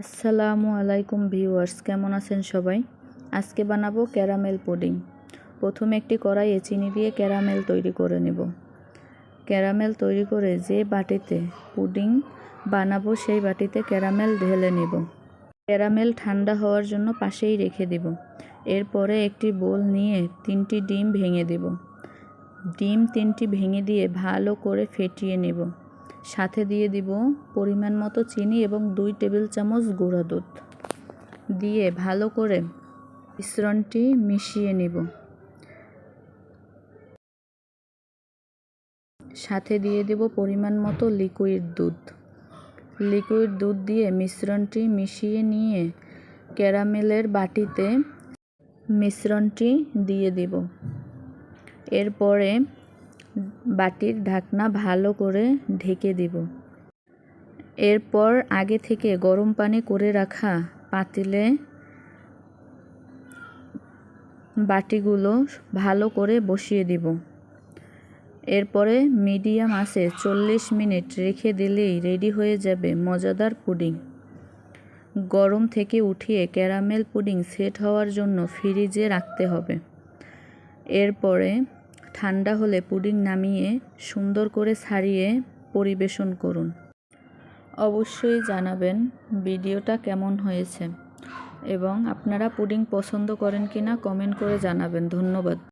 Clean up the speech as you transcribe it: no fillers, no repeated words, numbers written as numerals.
আসসালামু আলাইকুম ভিউয়ার্স, কেমন আছেন সবাই? আজকে বানাবো ক্যারামেল পুডিং। প্রথমে একটি কড়াইয়ে চিনি দিয়ে ক্যারামেল তৈরি করে নেব। ক্যারামেল তৈরি করে যে বাটিতে পুডিং বানাবো সেই বাটিতে ক্যারামেল ঢেলে নেব। ক্যারামেল ঠান্ডা হওয়ার জন্য পাশেই রেখে দেব। এরপরে একটি বোল নিয়ে 3টি ডিম ভেঙে দেব। ডিম 3টি ভেঙে দিয়ে ভালো করে ফেটিয়ে নেব। সাথে দিয়ে দিব পরিমাণ মতো চিনি এবং 2 টেবিল চামচ গুঁড়া দুধ দিয়ে ভালো করে মিশ্রণটি মিশিয়ে নেব। সাথে দিয়ে দেব পরিমাণ মতো লিকুইড দুধ দিয়ে মিশ্রণটি মিশিয়ে নিয়ে ক্যারামেলের বাটিতে মিশ্রণটি দিয়ে দেব। এরপরে বাটির ঢাকনা ভালো করে ঢেকে দেব। এরপর আগে থেকে গরম পানি করে রাখা পাতিলে বাটিগুলো ভালো করে বসিয়ে দেব। এরপরে মিডিয়াম আঁচে 40 মিনিট রেখে দিলেই রেডি হয়ে যাবে মজাদার পুডিং। গরম থেকে উঠিয়ে ক্যারামেল পুডিং সেট হওয়ার জন্য ফ্রিজে রাখতে হবে। এরপরে ঠান্ডা হলে পুডিং নামিয়ে সুন্দর করে ছাড়িয়ে পরিবেশন করুন। অবশ্যই জানাবেন ভিডিওটা কেমন হয়েছে এবং আপনারা পুডিং পছন্দ করেন কিনা কমেন্ট করে জানাবেন। ধন্যবাদ।